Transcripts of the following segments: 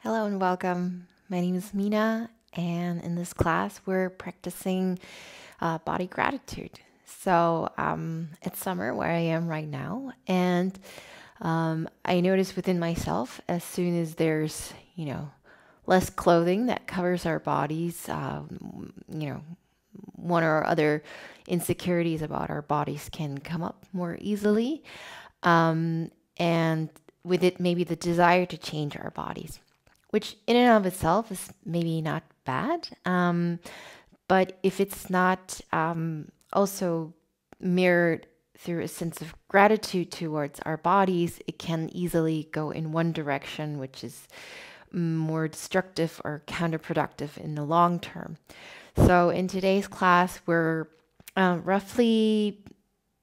Hello and welcome. My name is Mina, and in this class, we're practicing body gratitude. It's summer where I am right now, and I notice within myself as soon as there's, less clothing that covers our bodies, one or other insecurities about our bodies can come up more easily. And with it, maybe the desire to change our bodies, which in and of itself is maybe not bad. But if it's not also mirrored through a sense of gratitude towards our bodies, it can easily go in one direction, which is more destructive or counterproductive in the long term. So in today's class, we're roughly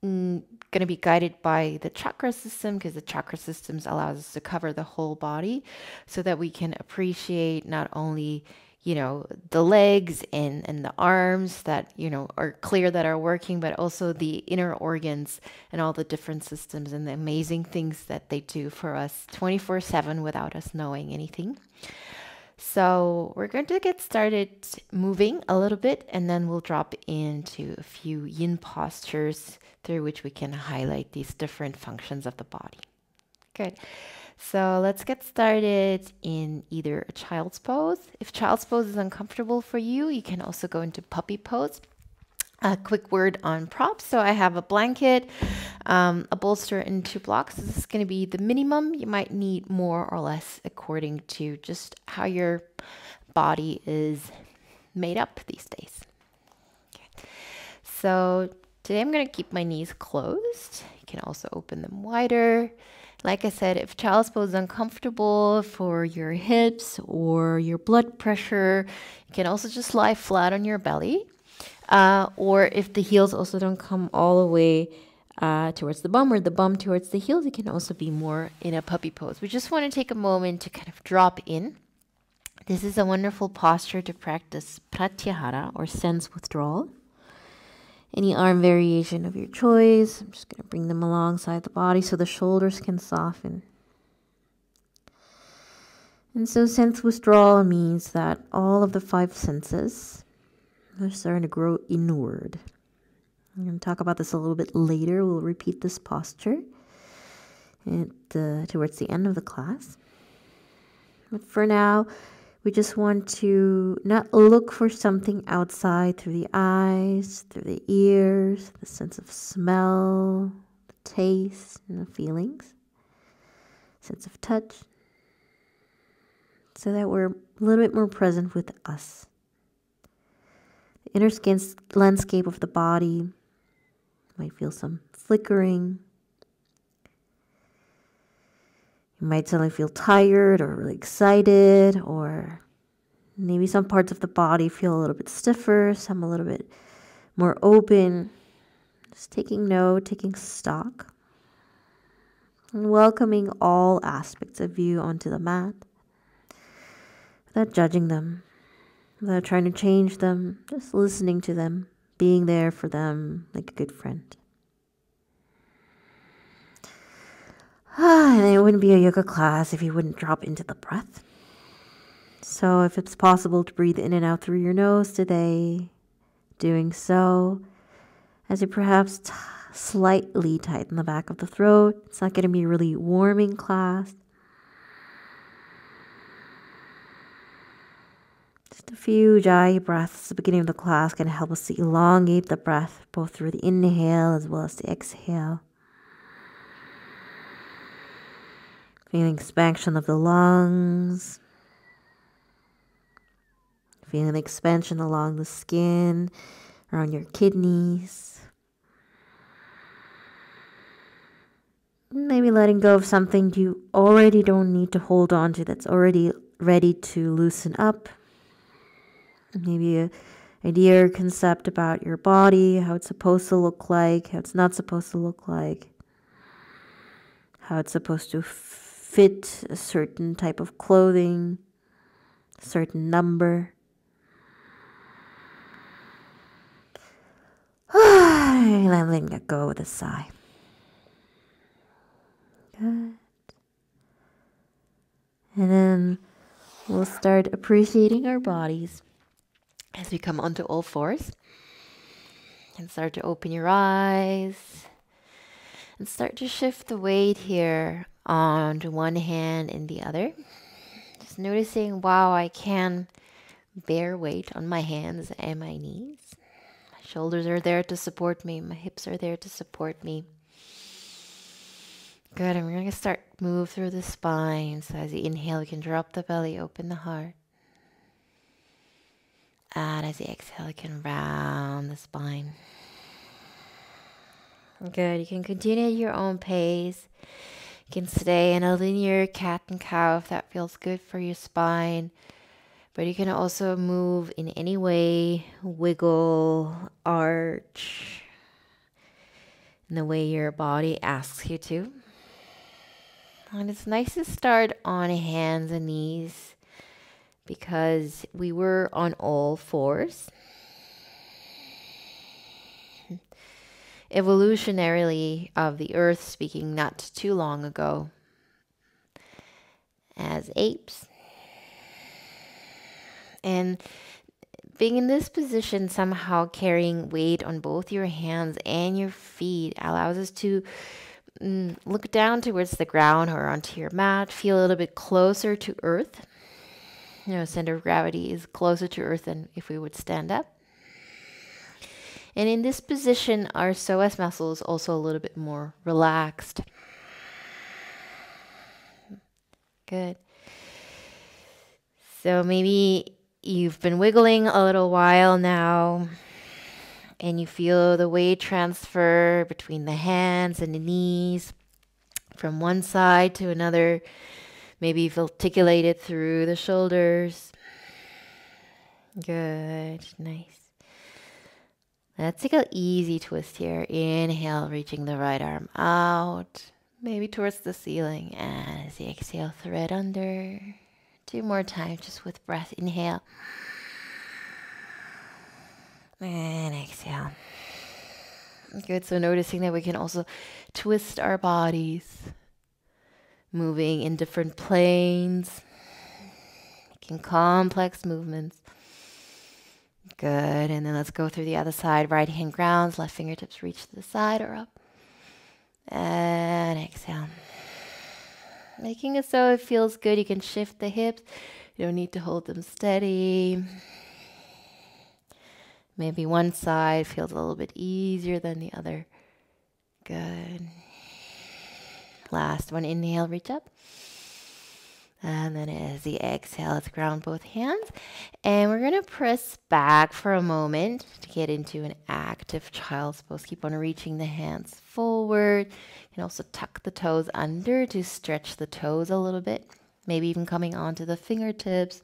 going to be guided by the chakra system, because the chakra systems allows us to cover the whole body so that we can appreciate not only the legs and the arms that are clear, that are working, but also the inner organs and all the different systems and the amazing things that they do for us 24/7 without us knowing anything. So we're going to get started moving a little bit, and then we'll drop into a few yin postures through which we can highlight these different functions of the body. Good. So let's get started in either a child's pose. If child's pose is uncomfortable for you, you can also go into puppy pose. A quick word on props. So I have a blanket, a bolster, and 2 blocks. This is going to be the minimum. You might need more or less according to just how your body is made up these days. Okay. So today I'm going to keep my knees closed. You can also open them wider. Like I said, if child's pose is uncomfortable for your hips or your blood pressure, you can also just lie flat on your belly. Or if the heels also don't come all the way towards the bum, or the bum towards the heels, it can also be more in a puppy pose. We just want to take a moment to kind of drop in. This is a wonderful posture to practice pratyahara, or sense withdrawal. Any arm variation of your choice. I'm just going to bring them alongside the body so the shoulders can soften. And so sense withdrawal means that all of the 5 senses, they're starting to grow inward. I'm going to talk about this a little bit later. We'll repeat this posture towards the end of the class. But for now, we just want to not look for something outside through the eyes, through the ears, the sense of smell, the taste, and the feelings, sense of touch, so that we're a little bit more present with us. The inner skin landscape of the body. You might feel some flickering. You might suddenly feel tired or really excited, or maybe some parts of the body feel a little bit stiffer, some a little bit more open. Just taking note, taking stock, and welcoming all aspects of you onto the mat without judging them, without trying to change them, just listening to them, being there for them like a good friend. And it wouldn't be a yoga class if you wouldn't drop into the breath. So if it's possible to breathe in and out through your nose today, doing so as you perhaps slightly tighten the back of the throat. It's not going to be a really warming class. Just a few Ujjayi breaths at the beginning of the class can help us to elongate the breath, both through the inhale as well as the exhale. Feeling expansion of the lungs. Feeling expansion along the skin, around your kidneys. Maybe letting go of something you already don't need to hold on to, that's already ready to loosen up. Maybe an idea or concept about your body, how it's supposed to look like, how it's not supposed to look like, how it's supposed to fit a certain type of clothing, a certain number. And I'm letting it go with a sigh. Good. And then We'll start appreciating our bodies as we come onto all fours. And start to open your eyes. And start to shift the weight here onto one hand and the other. Just noticing, wow, I can bear weight on my hands and my knees. My shoulders are there to support me. My hips are there to support me. Good, and we're going to start move through the spine. So as you inhale, you can drop the belly, open the heart. And as you exhale, you can round the spine. Good, you can continue at your own pace. You can stay in a linear cat and cow if that feels good for your spine. But you can also move in any way, wiggle, arch, in the way your body asks you to. And it's nice to start on hands and knees because we were on all fours. Evolutionarily of the earth, speaking not too long ago, as apes. And being in this position, somehow carrying weight on both your hands and your feet allows us to look down towards the ground or onto your mat, feel a little bit closer to earth. You know, center of gravity is closer to earth than if we would stand up. And in this position, our psoas muscle is also a little bit more relaxed. Good. So maybe you've been wiggling a little while now, and you feel the weight transfer between the hands and the knees from one side to another. Maybe you've articulated through the shoulders. Good, nice. Let's take an easy twist here. Inhale, reaching the right arm out, maybe towards the ceiling. And as you exhale, thread under. 2 more times, just with breath. Inhale. And exhale. Good, so noticing that we can also twist our bodies, moving in different planes, making complex movements. Good, and then let's go through the other side. Right hand grounds, left fingertips reach to the side or up. And exhale. Making it so it feels good. You can shift the hips. You don't need to hold them steady. Maybe one side feels a little bit easier than the other. Good. Last one, inhale, reach up. And then as you exhale, let's ground both hands. And we're going to press back for a moment to get into an active child's pose. Keep on reaching the hands forward. You can also tuck the toes under to stretch the toes a little bit. Maybe even coming onto the fingertips.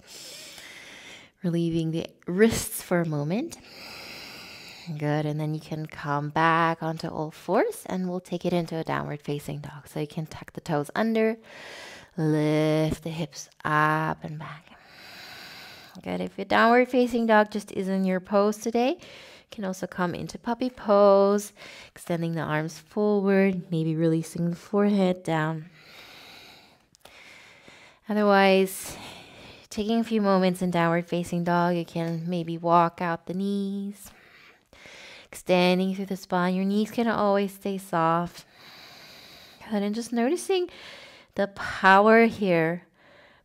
Relieving the wrists for a moment. Good, and then you can come back onto all fours and we'll take it into a downward facing dog. So you can tuck the toes under. Lift the hips up and back. Good. If your downward facing dog just isn't your pose today, you can also come into puppy pose, extending the arms forward, maybe releasing the forehead down. Otherwise, taking a few moments in downward facing dog, you can maybe walk out the knees, extending through the spine. Your knees can always stay soft. Good. And just noticing the power here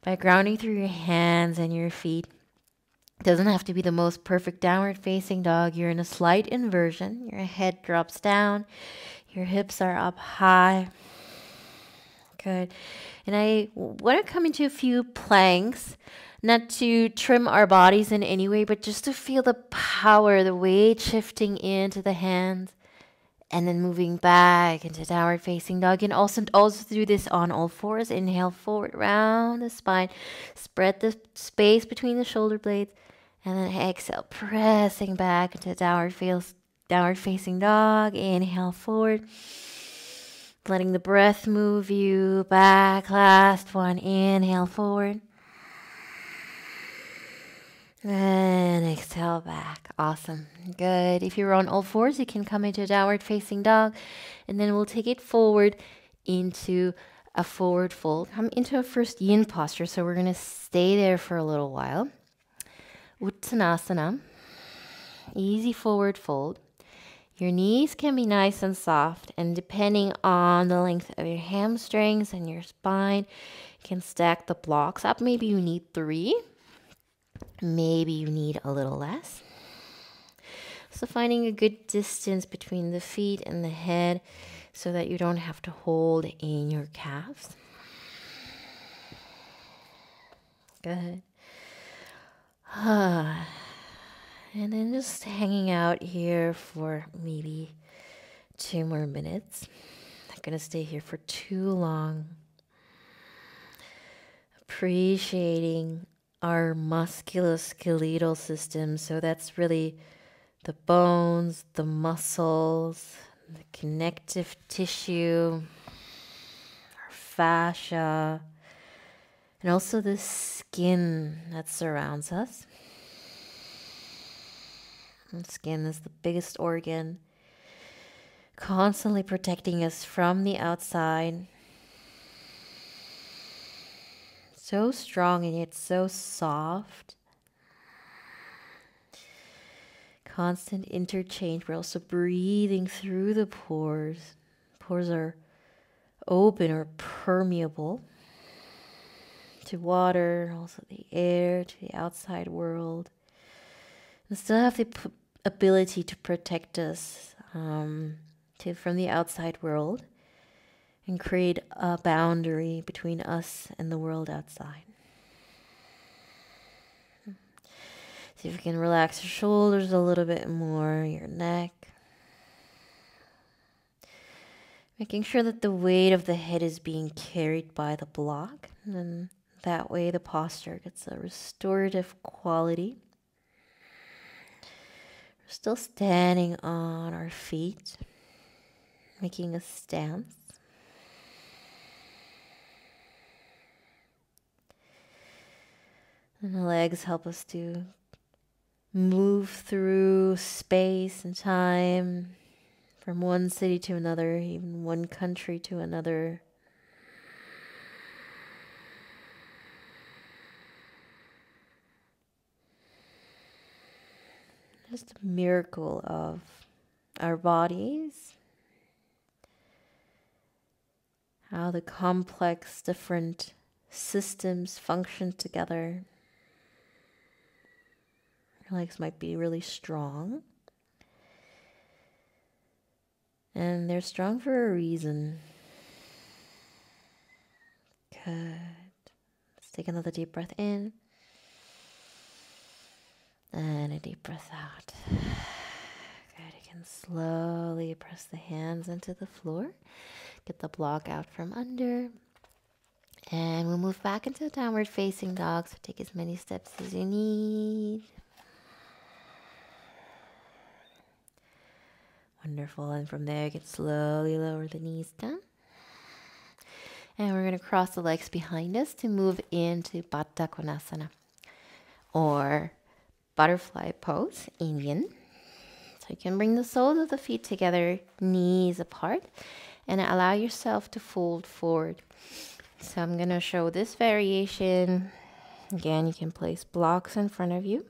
by grounding through your hands and your feet. It doesn't have to be the most perfect downward facing dog. You're in a slight inversion. Your head drops down. Your hips are up high. Good. And I want to come into a few planks, not to trim our bodies in any way, but just to feel the power, the weight shifting into the hands. And then moving back into downward facing dog. And also do this on all fours. Inhale forward, round the spine. Spread the space between the shoulder blades. And then exhale, pressing back into downward facing dog. Inhale forward. Letting the breath move you back. Last one. Inhale forward. And exhale back. Awesome. Good. If you're on all fours, you can come into a downward facing dog. And then we'll take it forward into a forward fold. Come into a first yin posture. So we're going to stay there for a little while. Uttanasana. Easy forward fold. Your knees can be nice and soft, and depending on the length of your hamstrings and your spine, you can stack the blocks up. Maybe you need 3. Maybe you need a little less. So finding a good distance between the feet and the head so that you don't have to hold in your calves. Good. And then just hanging out here for maybe 2 more minutes. Not going to stay here for too long. Appreciating our musculoskeletal system. So that's really the bones, the muscles, the connective tissue, our fascia, and also the skin that surrounds us. And skin is the biggest organ, constantly protecting us from the outside. So strong and yet so soft. Constant interchange. We're also breathing through the pores. Pores are open or permeable to water, also the air, to the outside world. And still have the ability to protect us from the outside world and create a boundary between us and the world outside. See if you can relax your shoulders a little bit more, your neck. Making sure that the weight of the head is being carried by the block. And then that way the posture gets a restorative quality. We're still standing on our feet, making a stance. And the legs help us to move through space and time, from one city to another, even one country to another. Just a miracle of our bodies, how the complex different systems function together. Your legs might be really strong. And they're strong for a reason. Good. Let's take another deep breath in. And a deep breath out. Good. You can slowly press the hands into the floor. Get the block out from under. And we'll move back into downward facing dog. So take as many steps as you need. Wonderful. And from there, you can slowly lower the knees down. And we're going to cross the legs behind us to move into Baddha Konasana, or butterfly pose in yin. So you can bring the soles of the feet together, knees apart, and allow yourself to fold forward. So I'm going to show this variation. Again, you can place blocks in front of you.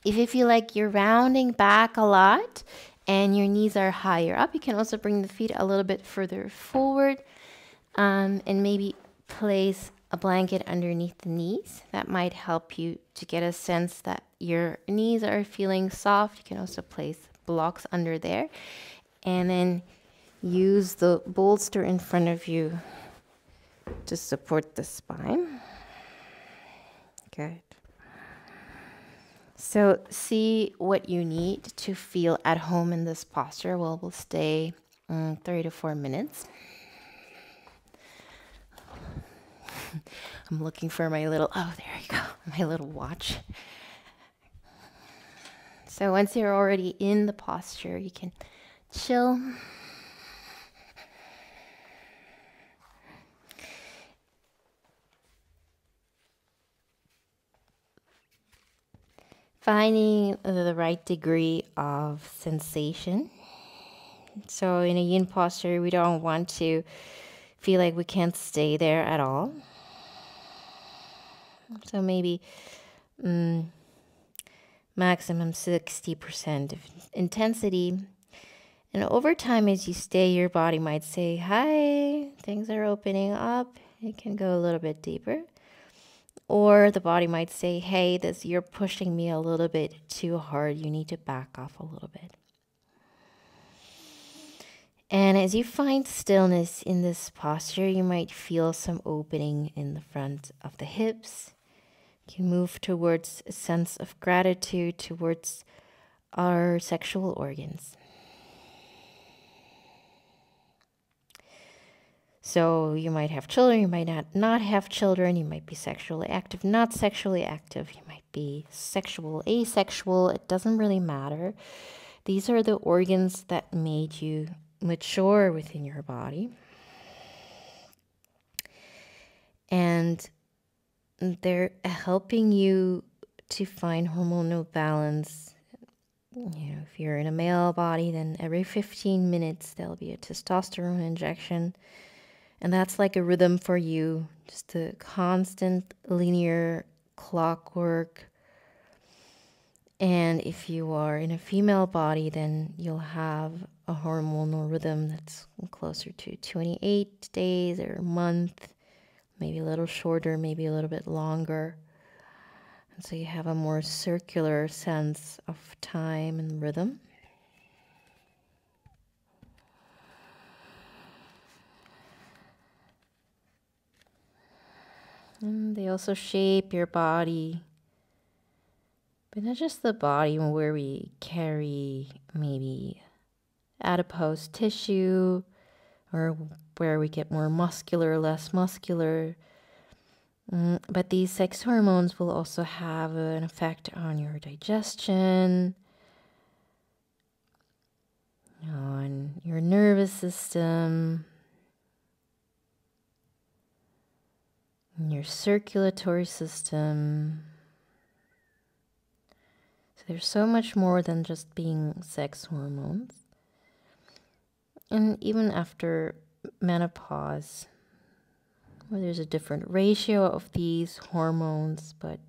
If you feel like you're rounding back a lot and your knees are higher up, you can also bring the feet a little bit further forward, and maybe place a blanket underneath the knees. That might help you to get a sense that your knees are feeling soft. You can also place blocks under there, and then use the bolster in front of you to support the spine. Good. So see what you need to feel at home in this posture. Well, we'll stay 3 to 4 minutes. I'm looking for my little, oh, there you go, my little watch. So once you're already in the posture, you can chill. Finding the right degree of sensation. So in a yin posture, we don't want to feel like we can't stay there at all. So maybe maximum 60% of intensity. And over time, as you stay, your body might say, hi, things are opening up. It can go a little bit deeper. Or the body might say, hey, you're pushing me a little bit too hard. You need to back off a little bit. And as you find stillness in this posture, you might feel some opening in the front of the hips. You can move towards a sense of gratitude towards our sexual organs. So you might have children, you might not have children, you might be sexually active, not sexually active, you might be sexual, asexual, it doesn't really matter. These are the organs that made you mature within your body. And they're helping you to find hormonal balance. You know, if you're in a male body, then every 15 minutes there'll be a testosterone injection. And that's like a rhythm for you, just a constant linear clockwork. And if you are in a female body, then you'll have a hormonal rhythm that's closer to 28 days or a month, maybe a little shorter, maybe a little bit longer. And so you have a more circular sense of time and rhythm. And they also shape your body, but not just the body, where we carry maybe adipose tissue, or where we get more muscular, less muscular. But these sex hormones will also have an effect on your digestion, on your nervous system, your circulatory system. So there's so much more than just being sex hormones. And even after menopause, where there's a different ratio of these hormones, but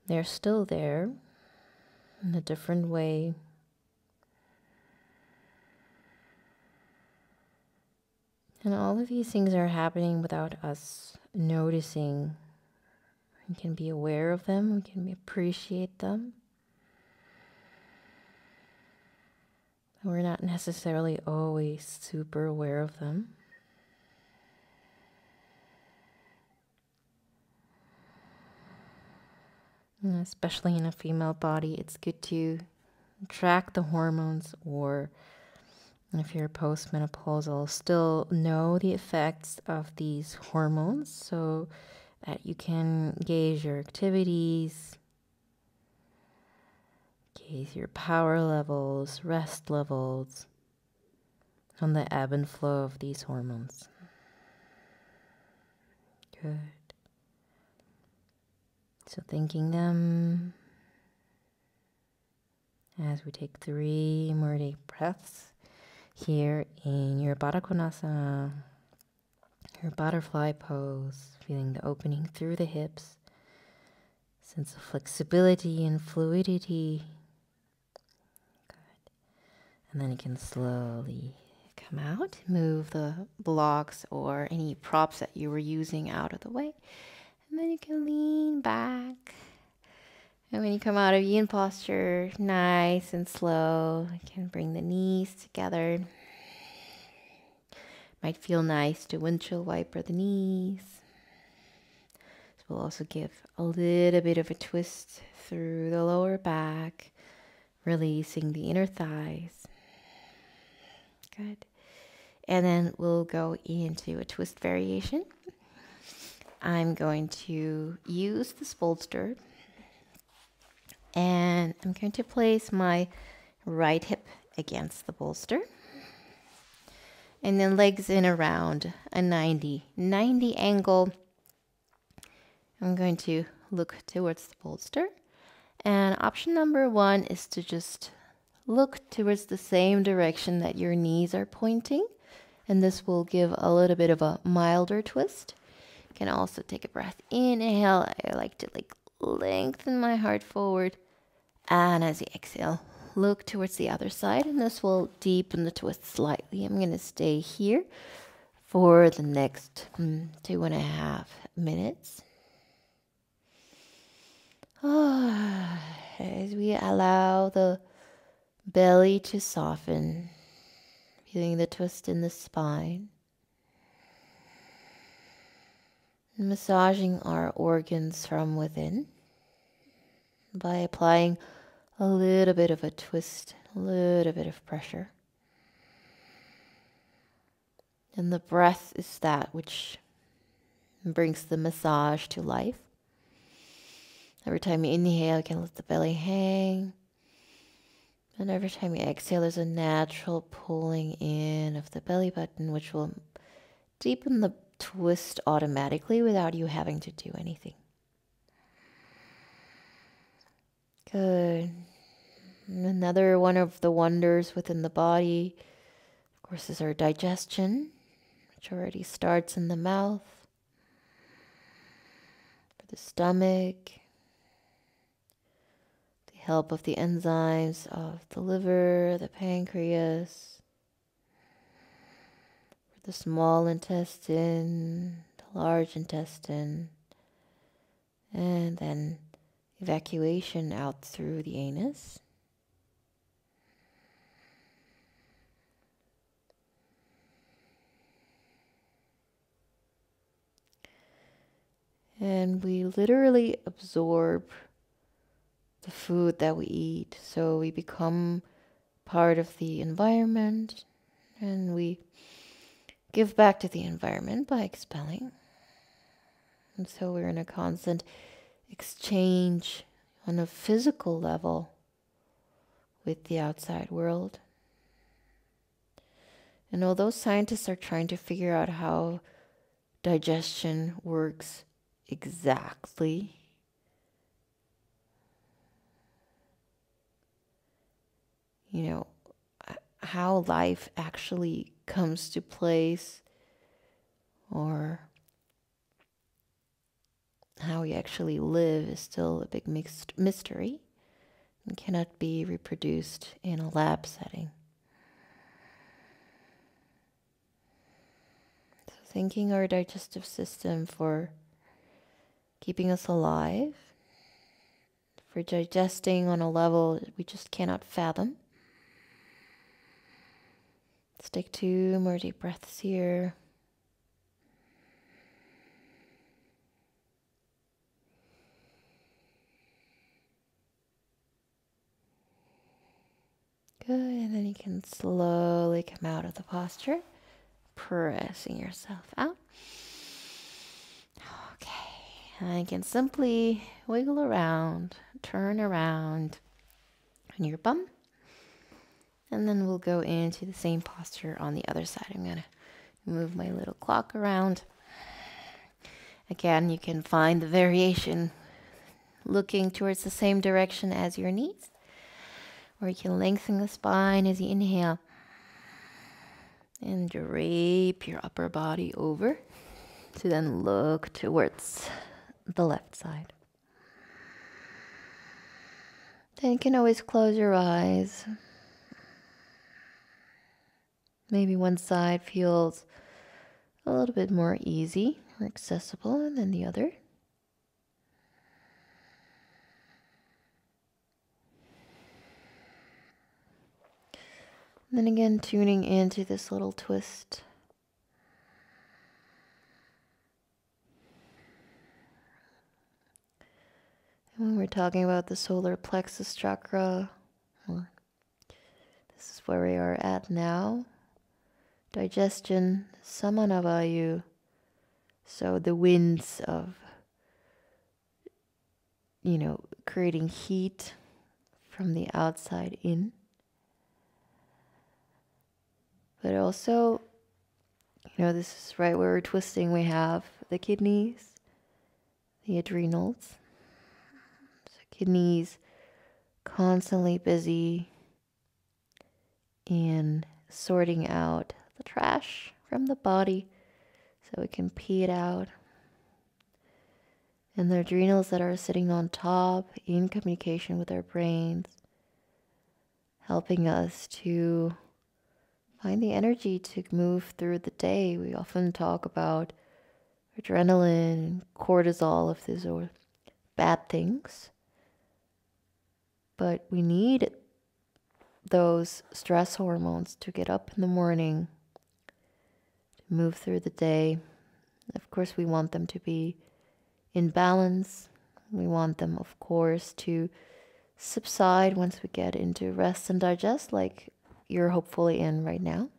they're still there in a different way. And all of these things are happening without us noticing. We can be aware of them, we can appreciate them. We're not necessarily always super aware of them. And especially in a female body, it's good to track the hormones, or if you're postmenopausal, still know the effects of these hormones so that you can gauge your activities, gauge your power levels, rest levels, on the ebb and flow of these hormones. Good. So thanking them as we take 3 more deep breaths here in your Baddha Konasana, your butterfly pose, feeling the opening through the hips, sense of flexibility and fluidity. Good. And then you can slowly come out, move the blocks or any props that you were using out of the way. And then you can lean back. And when you come out of yin posture, nice and slow, you can bring the knees together. Might feel nice to windshield wiper the knees. This will also give a little bit of a twist through the lower back, releasing the inner thighs. Good. And then we'll go into a twist variation. I'm going to use this bolster, and I'm going to place my right hip against the bolster, and then legs in around a 90 angle. I'm going to look towards the bolster, and option number 1 is to just look towards the same direction that your knees are pointing, And this will give a little bit of a milder twist. You can also take a breath. Inhale. I like to lengthen my heart forward. And as you exhale, look towards the other side. And this will deepen the twist slightly. I'm going to stay here for the next 2.5 minutes. As we allow the belly to soften, feeling the twist in the spine, massaging our organs from within by applying a little bit of a twist, a little bit of pressure. And the breath is that which brings the massage to life. Every time you inhale, you can let the belly hang. And every time you exhale, there's a natural pulling in of the belly button, which will deepen the twist automatically without you having to do anything. Good. And another one of the wonders within the body, of course, is our digestion, which already starts in the mouth, for the stomach, the help of the enzymes of the liver, the pancreas, for the small intestine, the large intestine, and then evacuation out through the anus. And we literally absorb the food that we eat. So we become part of the environment, and we give back to the environment by expelling. And so we're in a constant exchange on a physical level with the outside world. And although scientists are trying to figure out how digestion works exactly, how life actually comes to place, or how we actually live, is still a big mixed mystery and cannot be reproduced in a lab setting. So thanking our digestive system for keeping us alive, for digesting on a level we just cannot fathom. Let's take 2 more deep breaths here. Good, and then you can slowly come out of the posture, pressing yourself out. Okay, and you can simply wiggle around, turn around on your bum, and then we'll go into the same posture on the other side. I'm going to move my little clock around. Again, you can find the variation looking towards the same direction as your knees, or you can lengthen the spine as you inhale and drape your upper body over to then look towards the left side. Then you can always close your eyes. Maybe one side feels a little bit more easy or accessible than the other. And then again, tuning into this little twist. And when we're talking about the solar plexus chakra, or this is where we are at now, digestion, samanavayu, so the winds of, creating heat from the outside in. But also, this is right where we're twisting. We have the kidneys, the adrenals. So kidneys constantly busy in sorting out the trash from the body so we can pee it out. And the adrenals that are sitting on top in communication with our brains, helping us to find the energy to move through the day. We often talk about adrenaline and cortisol if these are bad things. But we need those stress hormones to get up in the morning, to move through the day. Of course, we want them to be in balance. We want them, of course, to subside once we get into rest and digest, like you're hopefully in right now.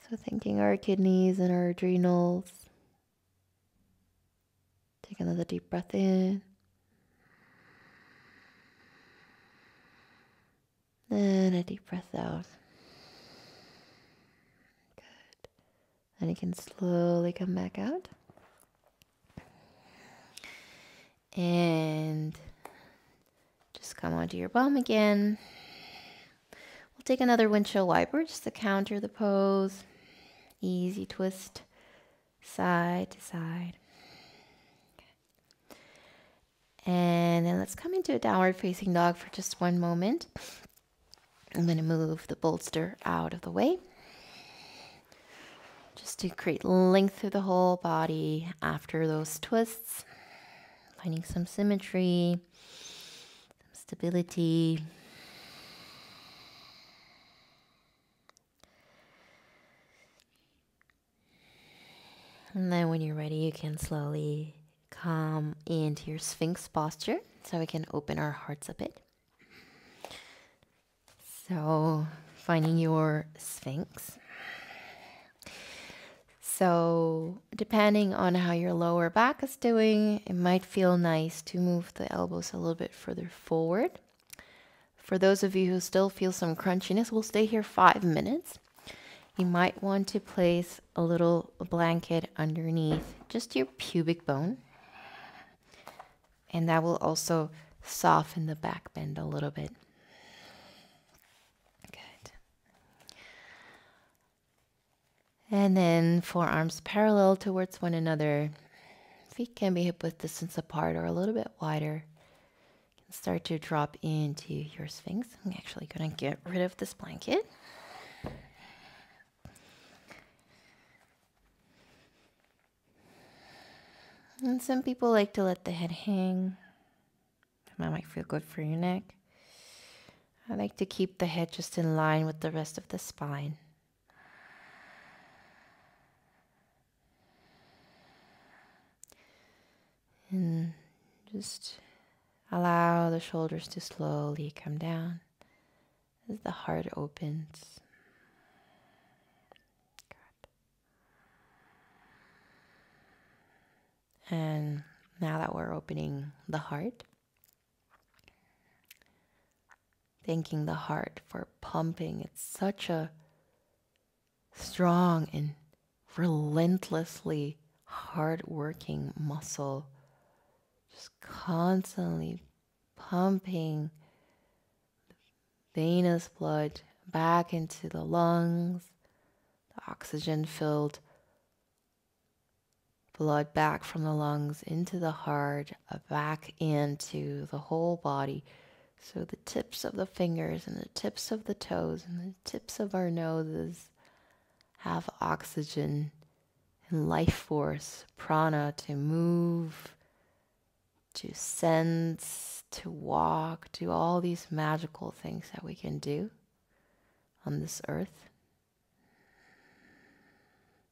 So thinking our kidneys and our adrenals. Take another deep breath in. And a deep breath out. Good. And you can slowly come back out. And just come onto your bum again. We'll take another windshield wiper just to counter the pose. Easy twist, side to side. Okay. And then let's come into a downward facing dog for just one moment. I'm going to move the bolster out of the way, just to create length through the whole body after those twists. Finding some symmetry, some stability. And then when you're ready, you can slowly come into your Sphinx posture so we can open our hearts a bit. So finding your Sphinx. So depending on how your lower back is doing, it might feel nice to move the elbows a little bit further forward. For those of you who still feel some crunchiness, we'll stay here 5 minutes. You might want to place a little blanket underneath just your pubic bone. And that will also soften the back bend a little bit. Good. And then forearms parallel towards one another. Feet can be hip width distance apart or a little bit wider. You can start to drop into your Sphinx. I'm actually going to get rid of this blanket. And some people like to let the head hang. That might feel good for your neck. I like to keep the head just in line with the rest of the spine. And just allow the shoulders to slowly come down as the heart opens. Good. And now that we're opening the heart, thanking the heart for pumping. It's such a strong and relentlessly hard-working muscle. Just constantly pumping venous blood back into the lungs, the oxygen-filled blood back from the lungs into the heart, back into the whole body. So the tips of the fingers and the tips of the toes and the tips of our noses have oxygen and life force, prana, to move, to sense, to walk, do all these magical things that we can do on this earth.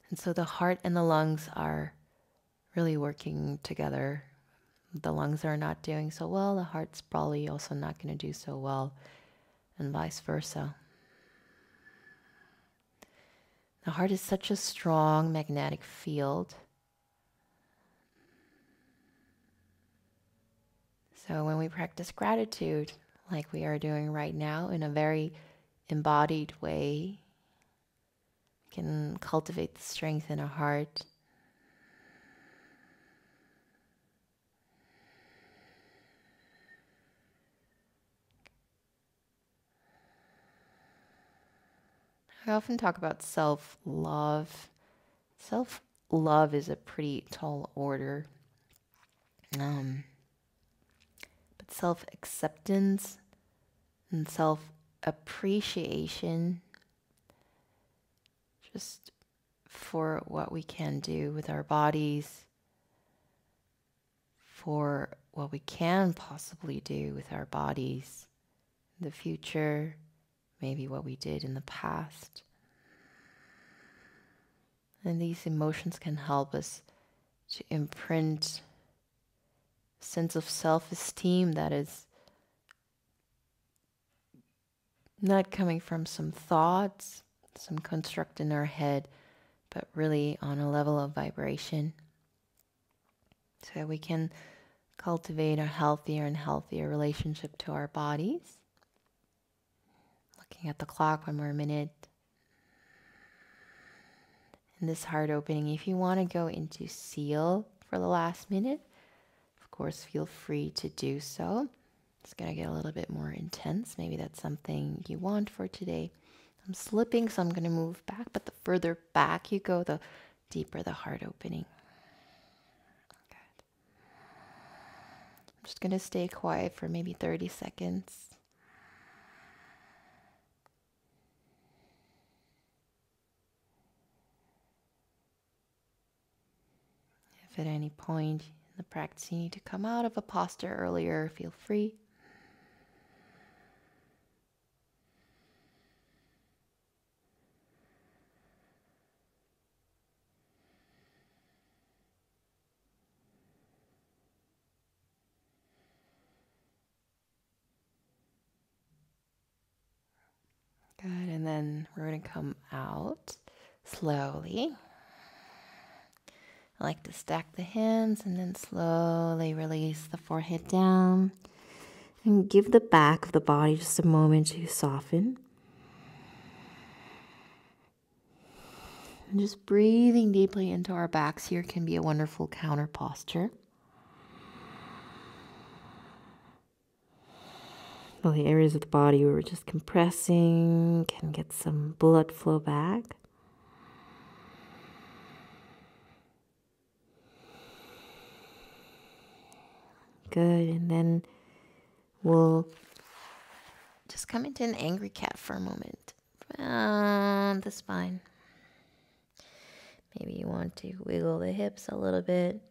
And so the heart and the lungs are really working together. The lungs are not doing so well, the heart's probably also not going to do so well, and vice versa. The heart is such a strong magnetic field. So when we practice gratitude, like we are doing right now in a very embodied way, we can cultivate the strength in our heart. I often talk about self-love. Self-love is a pretty tall order. But self-acceptance and self-appreciation, just for what we can do with our bodies, for what we can possibly do with our bodies in the future, maybe what we did in the past. And these emotions can help us to imprint a sense of self-esteem that is not coming from some thoughts, some construct in our head, but really on a level of vibration. So we can cultivate a healthier and healthier relationship to our bodies. Looking at the clock, 1 more minute. In this heart opening, if you want to go into seal for the last minute, of course, feel free to do so. It's going to get a little bit more intense. Maybe that's something you want for today. I'm slipping, so I'm going to move back, but the further back you go, the deeper the heart opening. Good. I'm just going to stay quiet for maybe 30 seconds. If at any point in the practice you need to come out of a posture earlier, feel free. Good, and then we're going to come out slowly. I like to stack the hands and then slowly release the forehead down. And give the back of the body just a moment to soften. And just breathing deeply into our backs here can be a wonderful counter posture. All the areas of the body where we're just compressing can get some blood flow back. Good, and then we'll just come into an angry cat for a moment. Around the spine. Maybe you want to wiggle the hips a little bit.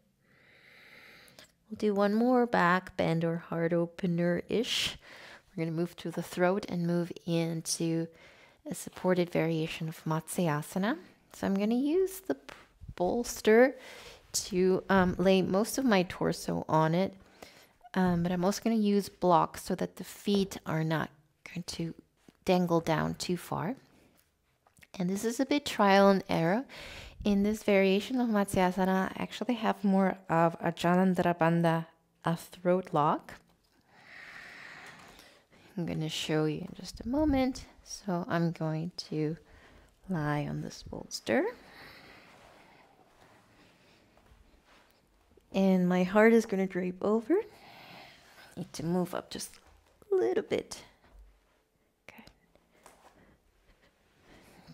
We'll do one more back bend or heart opener-ish. We're going to move through the throat and move into a supported variation of Matsyasana. So I'm going to use the bolster to lay most of my torso on it. But I'm also going to use blocks so that the feet are not going to dangle down too far. And this is a bit trial and error. In this variation of Matsyasana, I actually have more of a Jalandhara Bandha, a throat lock. I'm going to show you in just a moment. So I'm going to lie on this bolster. And my heart is going to drape over. Need to move up just a little bit. Okay.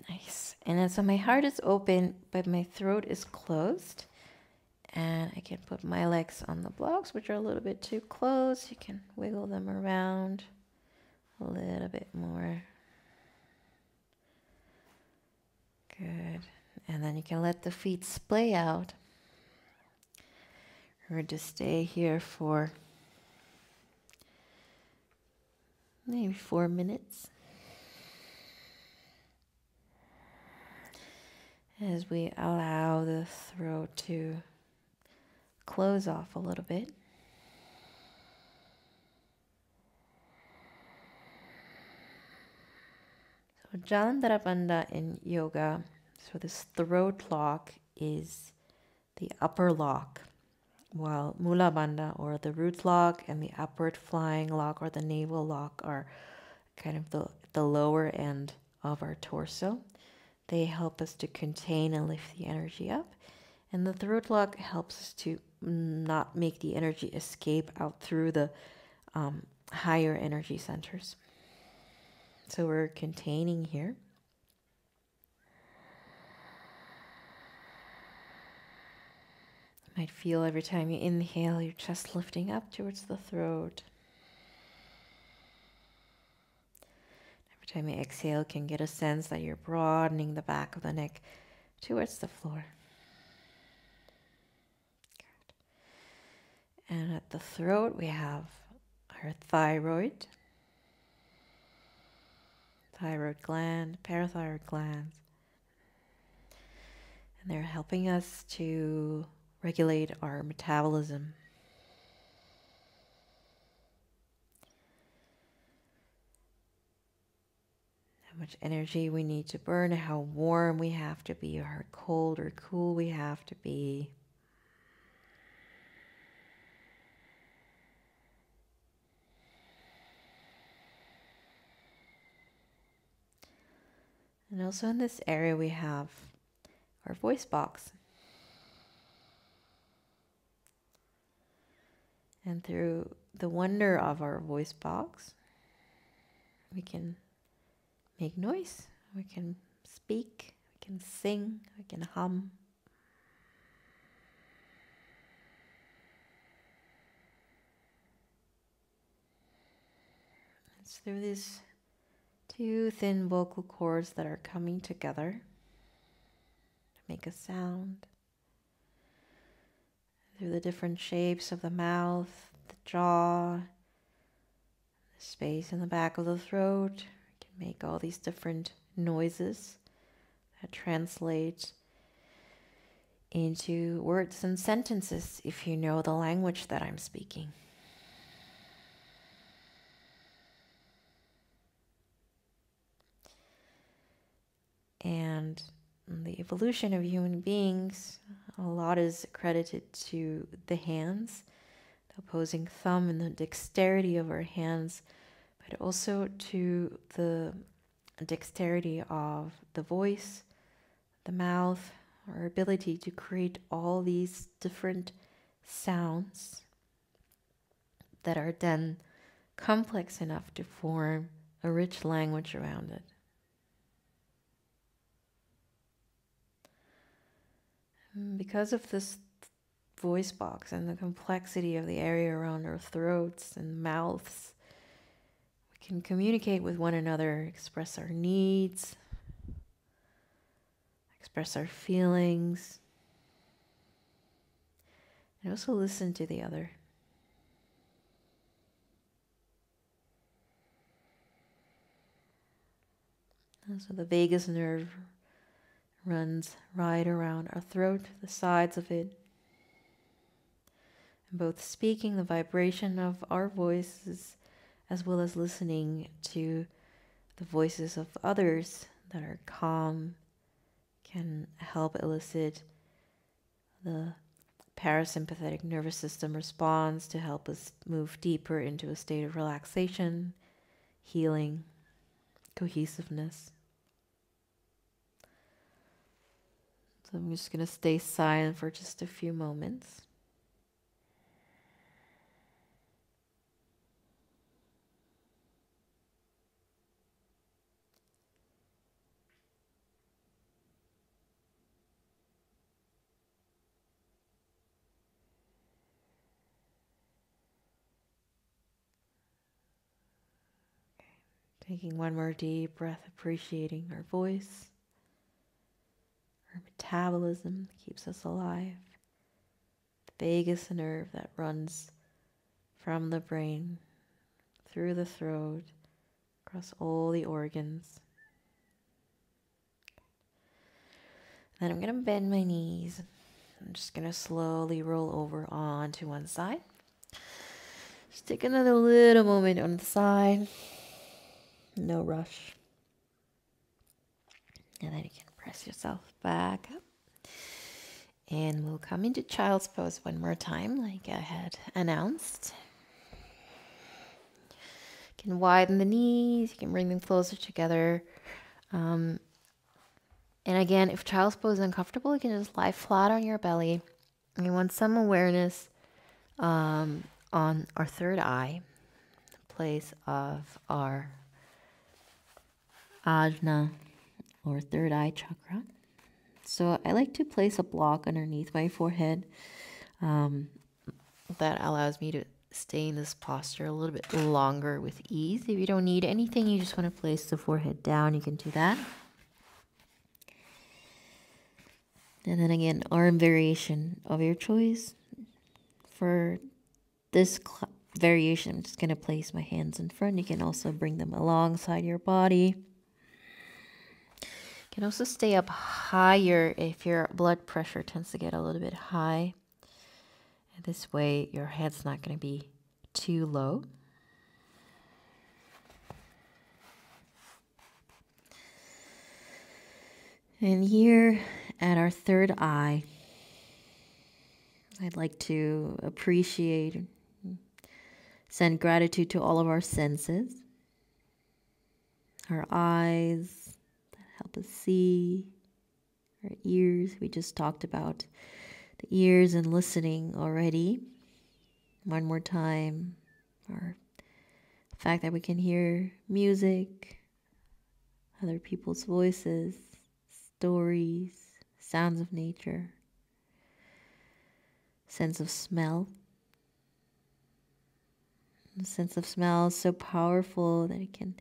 Nice. And then so my heart is open, but my throat is closed. And I can put my legs on the blocks, which are a little bit too close. You can wiggle them around a little bit more. Good. And then you can let the feet splay out. Or just stay here for maybe 4 minutes. As we allow the throat to close off a little bit. So Jalandhara Bandha in yoga, so this throat lock is the upper lock, while Mula Bandha or the root lock and the upward flying lock or the navel lock are kind of the lower end of our torso. They help us to contain and lift the energy up. And the throat lock helps us to not make the energy escape out through the higher energy centers. So we're containing here. You might feel every time you inhale, your chest lifting up towards the throat. Every time you exhale, you can get a sense that you're broadening the back of the neck towards the floor. Good. And at the throat, we have our thyroid gland, parathyroid glands. And they're helping us to regulate our metabolism. How much energy we need to burn, how warm we have to be, or how cold or cool we have to be. And also in this area we have our voice box. And through the wonder of our voice box, we can make noise, we can speak, we can sing, we can hum. It's through these two thin vocal cords that are coming together to make a sound. Through the different shapes of the mouth, the jaw, the space in the back of the throat, we can make all these different noises that translate into words and sentences if you know the language that I'm speaking. And the evolution of human beings, a lot is credited to the hands, the opposing thumb and the dexterity of our hands, but also to the dexterity of the voice, the mouth, our ability to create all these different sounds that are then complex enough to form a rich language around it. Because of this voice box and the complexity of the area around our throats and mouths, we can communicate with one another, express our needs, express our feelings, and also listen to the other. And so the vagus nerve runs right around our throat, the sides of it. And both speaking the vibration of our voices as well as listening to the voices of others that are calm can help elicit the parasympathetic nervous system response to help us move deeper into a state of relaxation, healing, cohesiveness. So I'm just going to stay silent for just a few moments. Taking one more deep breath, appreciating our voice, our metabolism that keeps us alive, the vagus nerve that runs from the brain, through the throat, across all the organs. Then I'm going to bend my knees. I'm just going to slowly roll over onto one side. Just take another little moment on the side. No rush. And then you can press yourself back up. And we'll come into child's pose one more time, like I had announced. You can widen the knees, you can bring them closer together. And again, if child's pose is uncomfortable, you can just lie flat on your belly. And you want some awareness on our third eye, the place of our ajna, or third eye chakra. So I like to place a block underneath my forehead. That allows me to stay in this posture a little bit longer with ease. If you don't need anything, you just want to place the forehead down, you can do that. And then again, arm variation of your choice. For this variation, I'm just going to place my hands in front. You can also bring them alongside your body. You can also stay up higher if your blood pressure tends to get a little bit high. And this way, your head's not going to be too low. And here at our third eye, I'd like to appreciate, send gratitude to all of our senses. Our eyes that help us see, our ears, we just talked about the ears and listening already. One more time, our fact that we can hear music, other people's voices, stories, sounds of nature, sense of smell. The sense of smell is so powerful that it can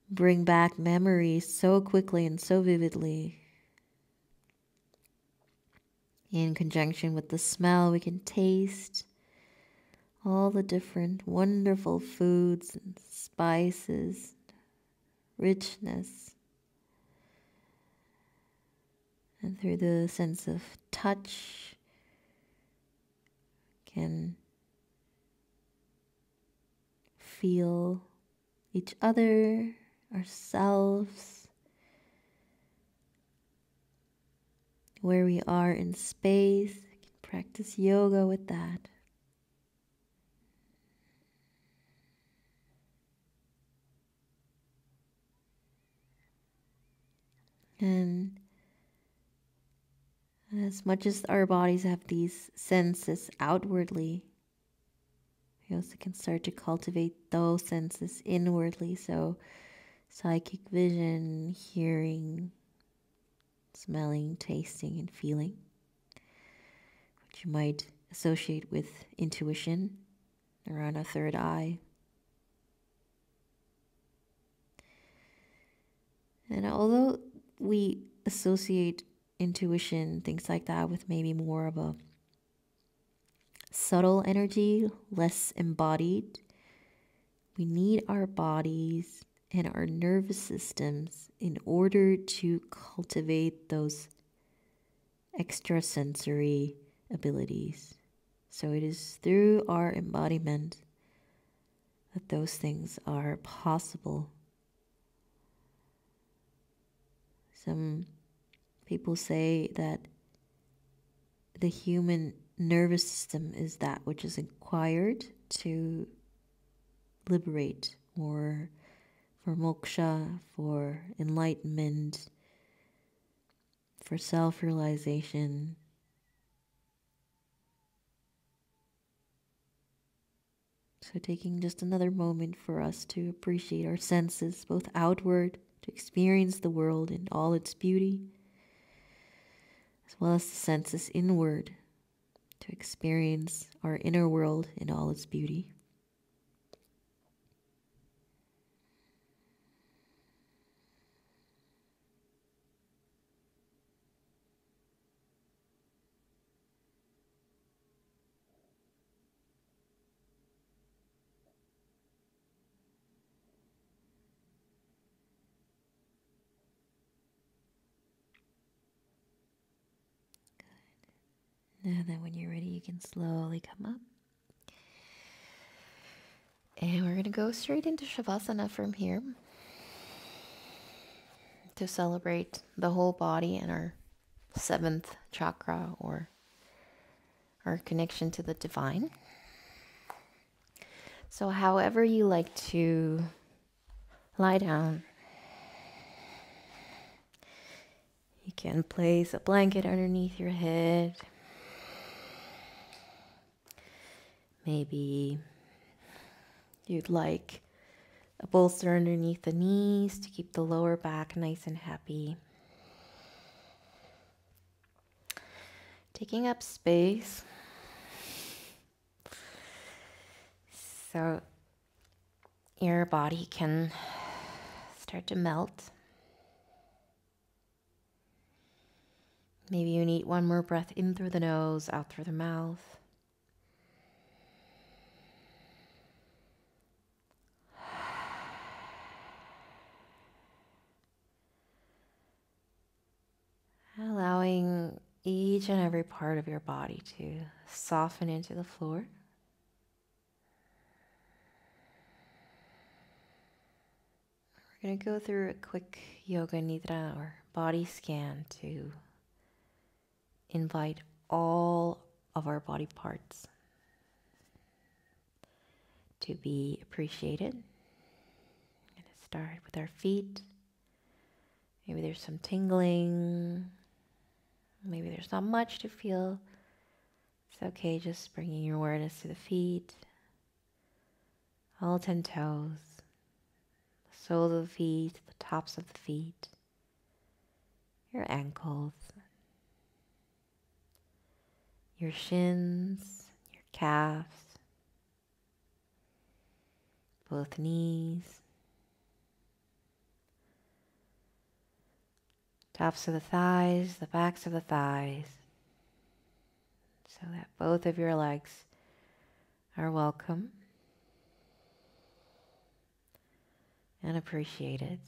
bring back memories so quickly and so vividly. In conjunction with the smell, we can taste all the different wonderful foods and spices, richness. And through the sense of touch, can feel each other, ourselves, where we are in space. We can practice yoga with that. And as much as our bodies have these senses outwardly, we also can start to cultivate those senses inwardly. So psychic vision, hearing, smelling, tasting, and feeling, which you might associate with intuition around a third eye. And although we associate intuition, things like that, with maybe more of a subtle energy, less embodied, we need our bodies and our nervous systems in order to cultivate those extrasensory abilities. So it is through our embodiment that those things are possible. Some people say that the human nervous system is that which is acquired to liberate, or for moksha, for enlightenment, for self-realization. So taking just another moment for us to appreciate our senses, both outward, to experience the world in all its beauty, as well as the senses inward, to experience our inner world in all its beauty. And then when you're ready, you can slowly come up. And we're going to go straight into Shavasana from here to celebrate the whole body and our seventh chakra, or our connection to the divine. So however you like to lie down, you can place a blanket underneath your head. Maybe you'd like a bolster underneath the knees to keep the lower back nice and happy. taking up space so your body can start to melt. Maybe you need one more breath in through the nose, out through the mouth. Allowing each and every part of your body to soften into the floor. We're going to go through a quick yoga nidra or body scan to invite all of our body parts to be appreciated. I'm going to start with our feet. Maybe there's some tingling. Maybe there's not much to feel. It's okay, just bringing your awareness to the feet, all 10 toes, the soles of the feet, the tops of the feet, your ankles, your shins, your calves, both knees, tops of the thighs, the backs of the thighs, so that both of your legs are welcome and appreciated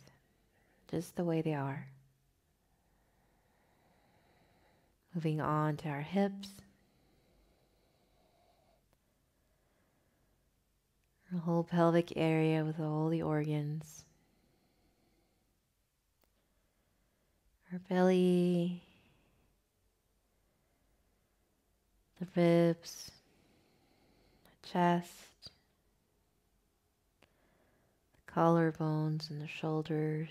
just the way they are. Moving on to our hips, our whole pelvic area with all the organs, our belly, the ribs, the chest, the collarbones and the shoulders.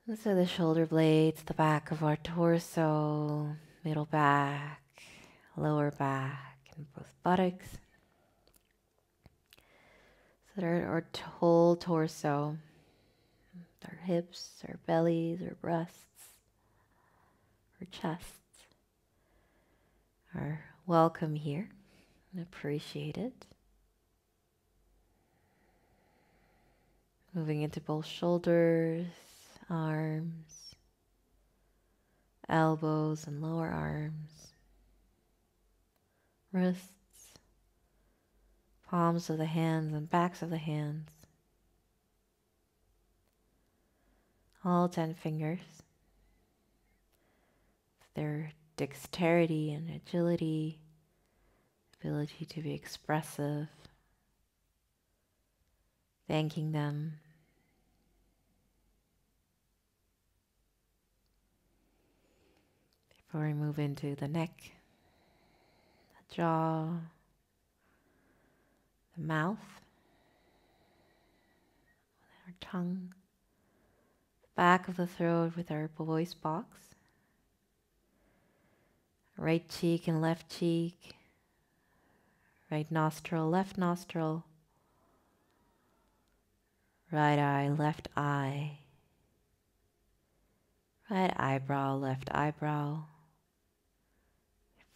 And so the shoulder blades, the back of our torso, middle back, lower back, and both buttocks. So that our whole torso, our hips, our bellies, our breasts, our chests are welcome here and appreciated. Moving into both shoulders, arms, elbows and lower arms, wrists, palms of the hands and backs of the hands, all 10 fingers, their dexterity and agility, ability to be expressive, thanking them. Before we move into the neck, the jaw, the mouth, our tongue, the back of the throat with our voice box, right cheek and left cheek, right nostril, left nostril, right eye, left eye, right eyebrow, left eyebrow,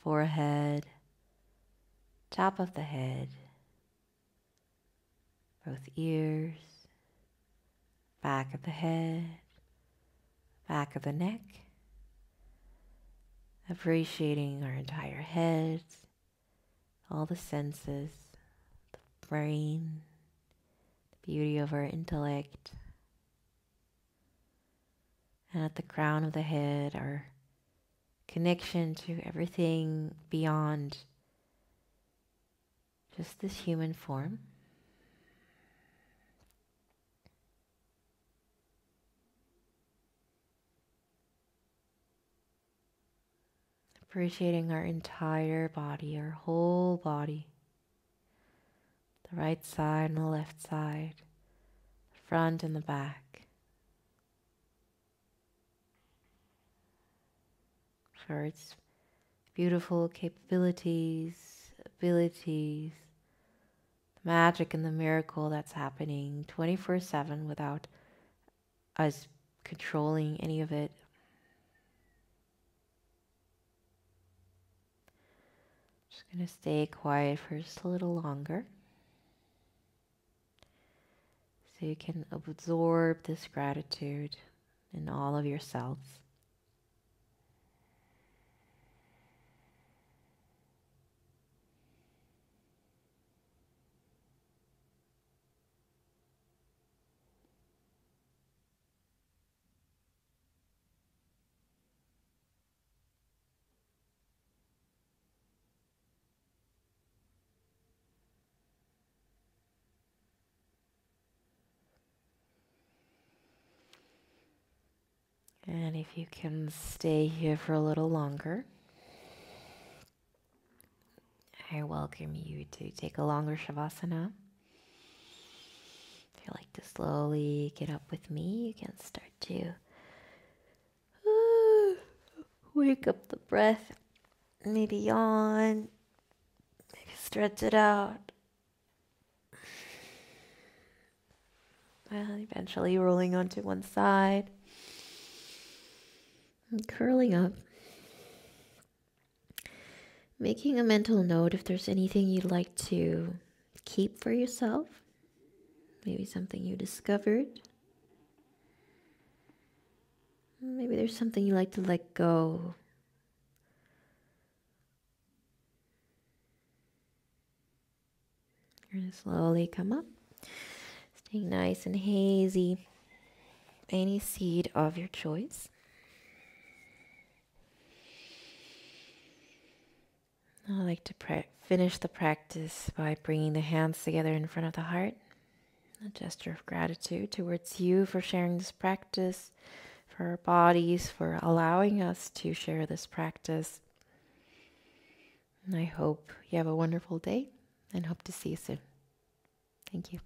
forehead, top of the head, both ears, back of the head, back of the neck, appreciating our entire head, all the senses, the brain, the beauty of our intellect, and at the crown of the head, our connection to everything beyond just this human form. Appreciating our entire body, our whole body, the right side and the left side, the front and the back. For its beautiful capabilities, abilities, the magic and the miracle that's happening 24/7 without us controlling any of it. Just going to stay quiet for just a little longer so you can absorb this gratitude in all of your cells. And if you can stay here for a little longer, I welcome you to take a longer Shavasana. If you like to slowly get up with me, you can start to wake up the breath, maybe yawn, maybe stretch it out. And eventually rolling onto one side and curling up. Making a mental note if there's anything you'd like to keep for yourself. Maybe something you discovered. Maybe there's something you like to let go. You're going to slowly come up. Staying nice and hazy. Any seat of your choice. I like to finish the practice by bringing the hands together in front of the heart. A gesture of gratitude towards you for sharing this practice, for our bodies, for allowing us to share this practice. And I hope you have a wonderful day and hope to see you soon. Thank you.